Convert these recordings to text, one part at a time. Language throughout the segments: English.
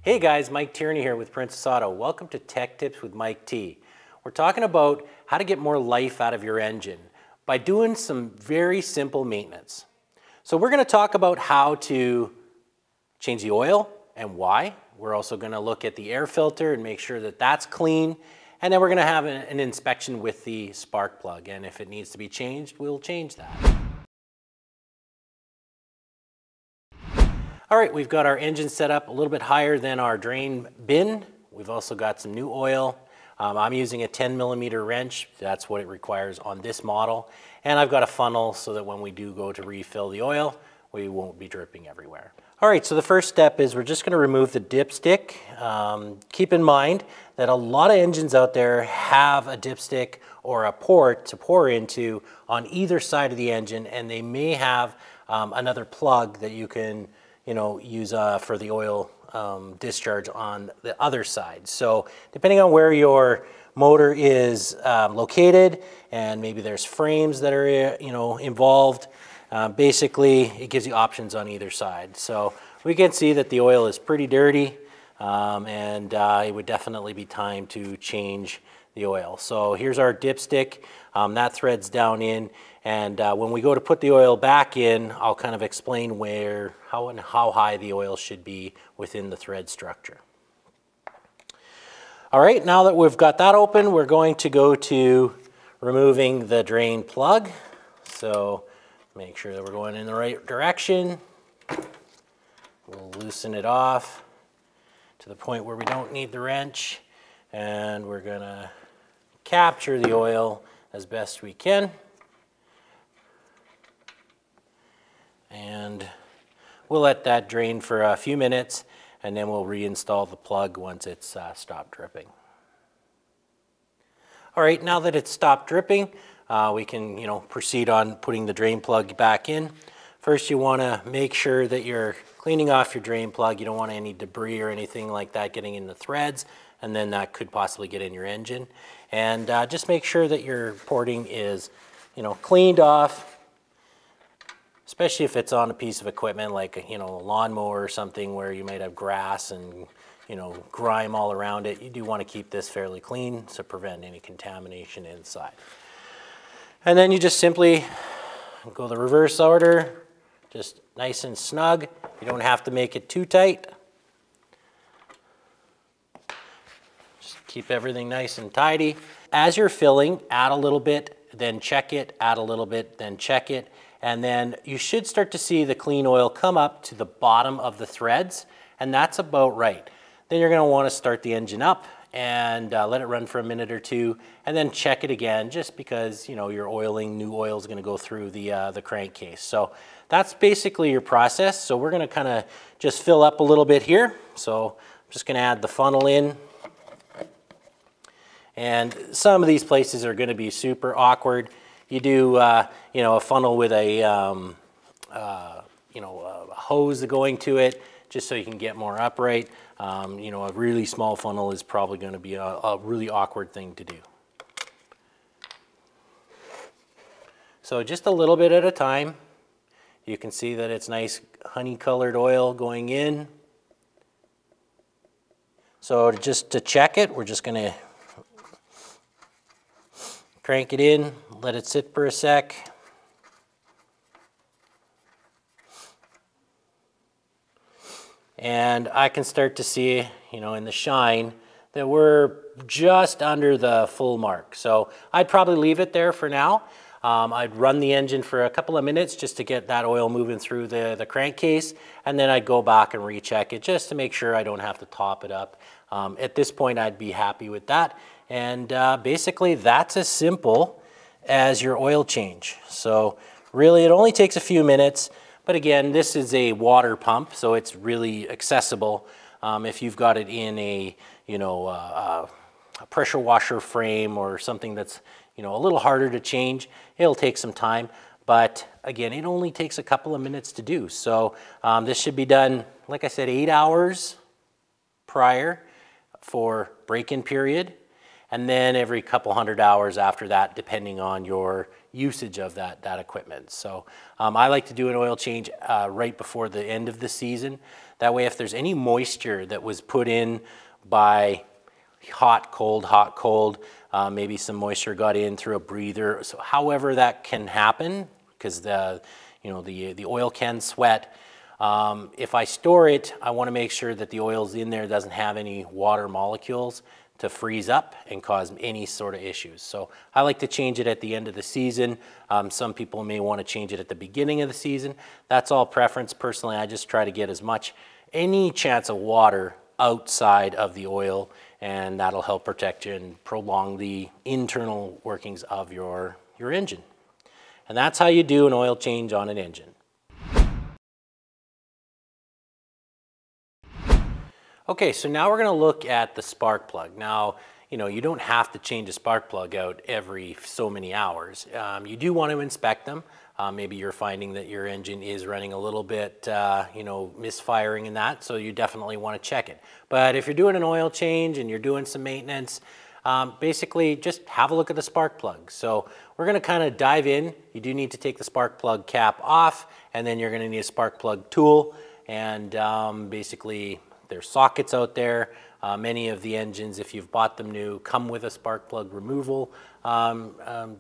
Hey guys, Mike Tierney here with Princess Auto. Welcome to Tech Tips with Mike T. We're talking about how to get more life out of your engine by doing some very simple maintenance. So we're going to talk about how to change the oil and why. We're also going to look at the air filter and make sure that that's clean. And then we're going to have an inspection with the spark plug. And if it needs to be changed, we'll change that. All right, we've got our engine set up a little bit higher than our drain bin. We've also got some new oil. I'm using a 10mm wrench. That's what it requires on this model. And I've got a funnel so that when we do go to refill the oil, we won't be dripping everywhere. All right, so the first step is we're just going to remove the dipstick. Keep in mind that a lot of engines out there have a dipstick or a port to pour into on either side of the engine, and they may have another plug that you can use for the oil discharge on the other side. So depending on where your motor is located, and maybe there's frames that are involved, basically it gives you options on either side. So we can see that the oil is pretty dirty, and it would definitely be time to change the oil. So here's our dipstick. That threads down in, and when we go to put the oil back in, I'll kind of explain how high the oil should be within the thread structure. All right, now that we've got that open, we're going to go to removing the drain plug. So make sure that we're going in the right direction. We'll loosen it off to the point where we don't need the wrench, and we're gonna capture the oil as best we can. And we'll let that drain for a few minutes, and then we'll reinstall the plug once it's stopped dripping. All right, now that it's stopped dripping, we can proceed on putting the drain plug back in. First, you want to make sure that you're cleaning off your drain plug. You don't want any debris or anything like that getting in the threads, and then that could possibly get in your engine. And just make sure that your porting is cleaned off, especially if it's on a piece of equipment like a lawnmower or something where you might have grass and grime all around it. You do want to keep this fairly clean to prevent any contamination inside. And then you just simply go the reverse order, just nice and snug. You don't have to make it too tight. Just keep everything nice and tidy. As you're filling, add a little bit, then check it, add a little bit, then check it. And then you should start to see the clean oil come up to the bottom of the threads, and that's about right. Then you're going to want to start the engine up and let it run for a minute or two, and then check it again, just because you're oiling, new oil is going to go through the crankcase. So that's basically your process. So we're going to kind of just fill up a little bit here. So I'm just going to add the funnel in. And some of these places are going to be super awkward. You do, a funnel with a hose going to it, just so you can get more upright. A really small funnel is probably going to be a really awkward thing to do. So just a little bit at a time. You can see that it's nice honey-colored oil going in. So just to check it, we're just going to crank it in, let it sit for a sec. And I can start to see, in the shine, that we're just under the full mark. So I'd probably leave it there for now. I'd run the engine for a couple of minutes just to get that oil moving through the crankcase, and then I'd go back and recheck it just to make sure I don't have to top it up. At this point, I'd be happy with that. And basically, that's as simple as your oil change. So really, it only takes a few minutes. But again, this is a water pump, so it's really accessible. If you've got it in a pressure washer frame or something that's a little harder to change, it'll take some time. But again, it only takes a couple of minutes to do. So this should be done, like I said, 8 hours prior for break-in period, and then every couple hundred hours after that, depending on your usage of that equipment. So I like to do an oil change right before the end of the season. That way, if there's any moisture that was put in by hot, cold, maybe some moisture got in through a breather. So however that can happen, because the oil can sweat. If I store it, I want to make sure that the oil's in there doesn't have any water molecules to freeze up and cause any sort of issues. So I like to change it at the end of the season. Some people may want to change it at the beginning of the season. That's all preference. Personally, I just try to get any chance of water outside of the oil, and that'll help protect you and prolong the internal workings of your engine. And that's how you do an oil change on an engine. Okay, so now we're going to look at the spark plug. Now, you don't have to change a spark plug out every so many hours. You do want to inspect them. Maybe you're finding that your engine is running a little bit, misfiring in that, so you definitely want to check it. But if you're doing an oil change and you're doing some maintenance, basically just have a look at the spark plug. So we're going to kind of dive in. You do need to take the spark plug cap off, and then you're going to need a spark plug tool, and basically there's sockets out there. Many of the engines, if you've bought them new, come with a spark plug removal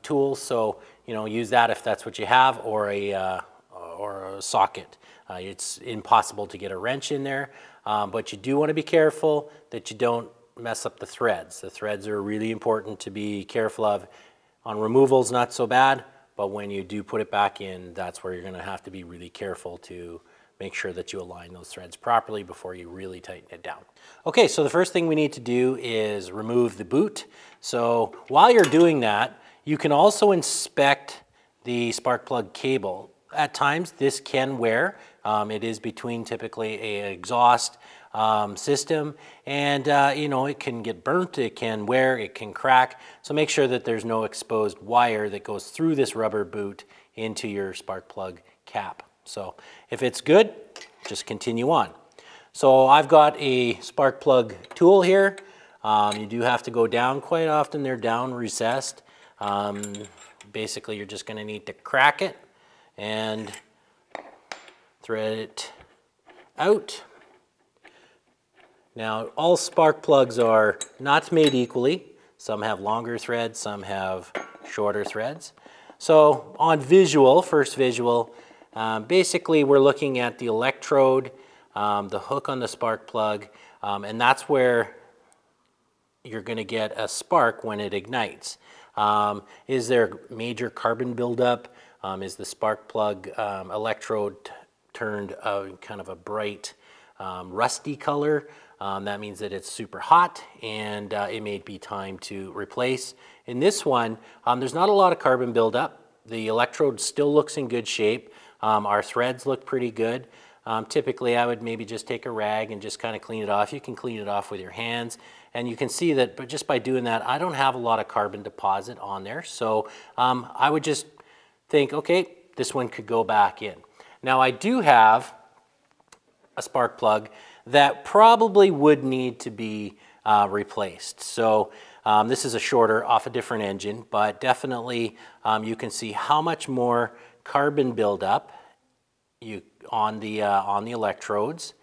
tool. So use that if that's what you have, or a socket. It's impossible to get a wrench in there, but you do want to be careful that you don't mess up the threads. The threads are really important to be careful of. On removals, not so bad, but when you do put it back in, that's where you're going to have to be really careful to make sure that you align those threads properly before you really tighten it down. Okay, so the first thing we need to do is remove the boot. So while you're doing that, you can also inspect the spark plug cable. At times this can wear. It is between typically an exhaust system, and it can get burnt, it can wear, it can crack. So make sure that there's no exposed wire that goes through this rubber boot into your spark plug cap. So if it's good, just continue on. So I've got a spark plug tool here. You do have to go down quite often. They're down recessed. Basically, you're just going to need to crack it and thread it out. Now, all spark plugs are not made equally. Some have longer threads, some have shorter threads. So on visual, first visual, basically we're looking at the electrode, the hook on the spark plug, and that's where you're going to get a spark when it ignites. Is there major carbon buildup? Is the spark plug electrode turned kind of a bright rusty color? That means that it's super hot, and it may be time to replace. In this one, there's not a lot of carbon buildup. The electrode still looks in good shape. Our threads look pretty good. Typically, I would maybe just take a rag and just kind of clean it off. You can clean it off with your hands, and you can see that, but just by doing that, I don't have a lot of carbon deposit on there. So I would just think, okay, this one could go back in. Now, I do have a spark plug that probably would need to be replaced. So this is a shorter off a different engine, but definitely you can see how much more carbon buildup on the electrodes,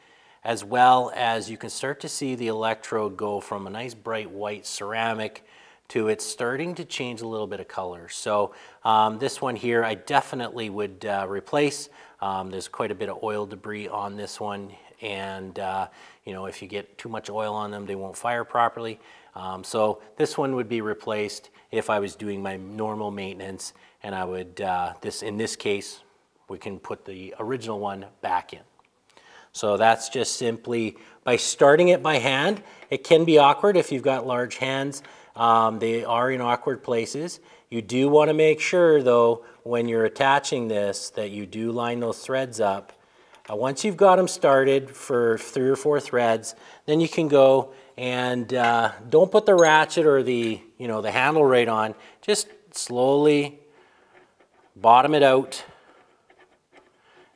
as well as you can start to see the electrode go from a nice bright white ceramic to it's starting to change a little bit of color. So this one here I definitely would replace. There's quite a bit of oil debris on this one, and if you get too much oil on them, they won't fire properly. So this one would be replaced if I was doing my normal maintenance, and I would, in this case, we can put the original one back in. So that's just simply by starting it by hand. It can be awkward if you've got large hands. They are in awkward places. You do want to make sure, though, when you're attaching this, that you do line those threads up. Once you've got them started for 3 or 4 threads, then you can go and don't put the ratchet or the handle right on. Just slowly bottom it out.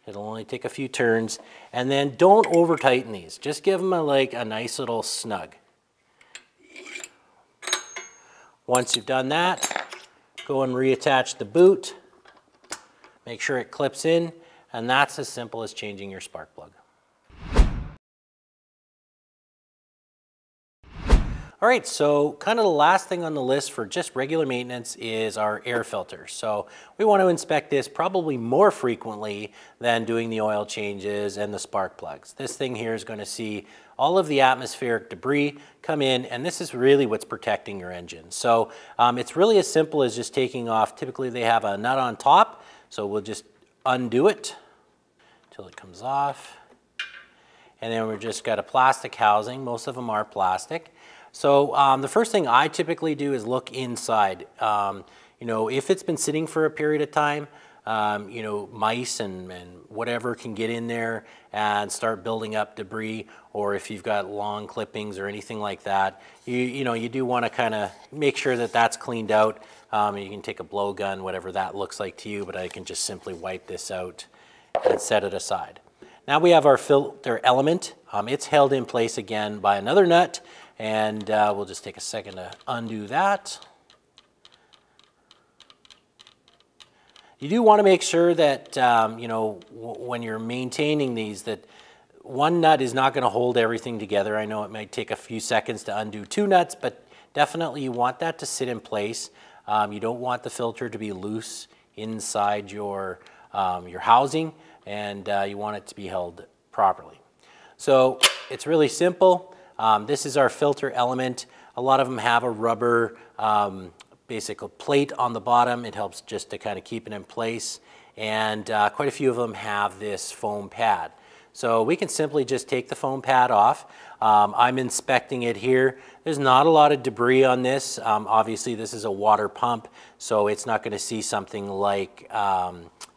It'll only take a few turns, and then don't over tighten these. Just give them a nice little snug. Once you've done that, go and reattach the boot. Make sure it clips in, and that's as simple as changing your spark plug. All right, so kind of the last thing on the list for just regular maintenance is our air filter. So we want to inspect this probably more frequently than doing the oil changes and the spark plugs. This thing here is going to see all of the atmospheric debris come in, and this is really what's protecting your engine. So it's really as simple as just taking off. Typically they have a nut on top, so we'll just undo it until it comes off. And then we've just got a plastic housing. Most of them are plastic. So the first thing I typically do is look inside. You know, if it's been sitting for a period of time, you know, mice and whatever can get in there and start building up debris, or if you've got long clippings or anything like that, you know, you do want to kind of make sure that that's cleaned out. You can take a blowgun, whatever that looks like to you, but I can just simply wipe this out and set it aside. Now we have our filter element. It's held in place again by another nut, and we'll just take a second to undo that. You do want to make sure that, you know, when you're maintaining these, that one nut is not going to hold everything together. I know it might take a few seconds to undo two nuts, but definitely you want that to sit in place. You don't want the filter to be loose inside your housing, and you want it to be held properly. So it's really simple. This is our filter element. A lot of them have a rubber basic plate on the bottom. It helps just to kind of keep it in place. And quite a few of them have this foam pad. So we can simply just take the foam pad off. I'm inspecting it here. There's not a lot of debris on this. Obviously this is a water pump, so it's not going to see something like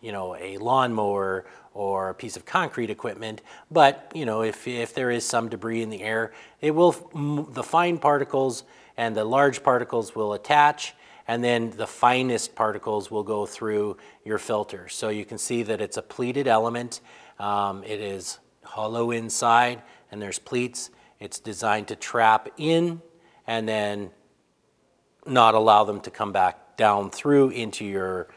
you know, a lawnmower or a piece of concrete equipment. But you know, if there is some debris in the air, it will, the fine particles and the large particles will attach, and then the finest particles will go through your filter. So you can see that it's a pleated element. It is hollow inside, and there's pleats. It's designed to trap in and then not allow them to come back down through into your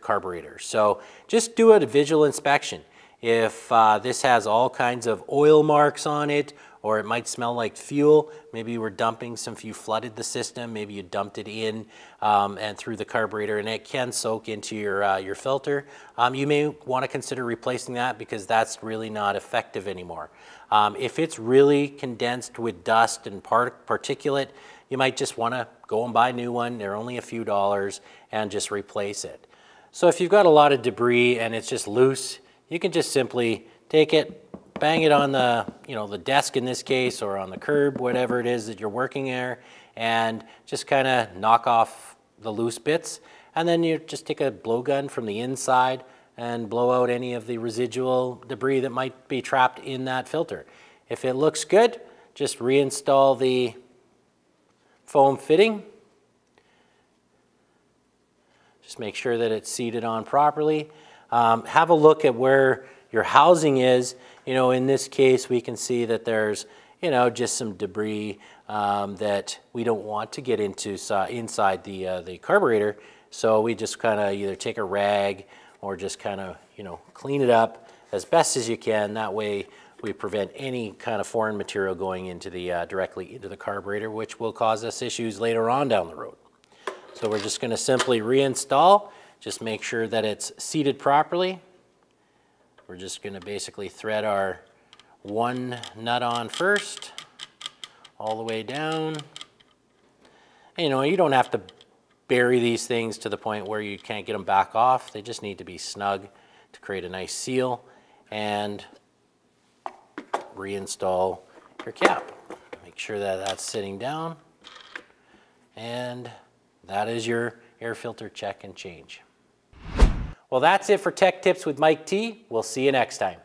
carburetor. So just do a visual inspection. If this has all kinds of oil marks on it, or it might smell like fuel, maybe you were dumping some, you flooded the system, maybe you dumped it in and through the carburetor, and it can soak into your filter. You may want to consider replacing that, because that's really not effective anymore. If it's really condensed with dust and particulate, you might just want to go and buy a new one. They're only a few dollars, and just replace it. So if you've got a lot of debris and it's just loose, you can just simply take it, bang it on the, you know, the desk in this case, or on the curb, whatever it is that you're working there, and just kind of knock off the loose bits. And then you just take a blowgun from the inside and blow out any of the residual debris that might be trapped in that filter. If it looks good, just reinstall the foam fitting. Just make sure that it's seated on properly. Have a look at where your housing is. You know, in this case, we can see that there's, you know, just some debris that we don't want to get into inside the carburetor. So we just kind of either take a rag or just kind of, you know, clean it up as best as you can. That way we prevent any kind of foreign material going into the directly into the carburetor, which will cause us issues later on down the road. So we're just going to simply reinstall. Just make sure that it's seated properly. We're just going to basically thread our one nut on first, all the way down. And, you know, you don't have to bury these things to the point where you can't get them back off. They just need to be snug to create a nice seal, and reinstall your cap. Make sure that that's sitting down, and that is your air filter check and change. Well, that's it for Tech Tips with Mike T. We'll see you next time.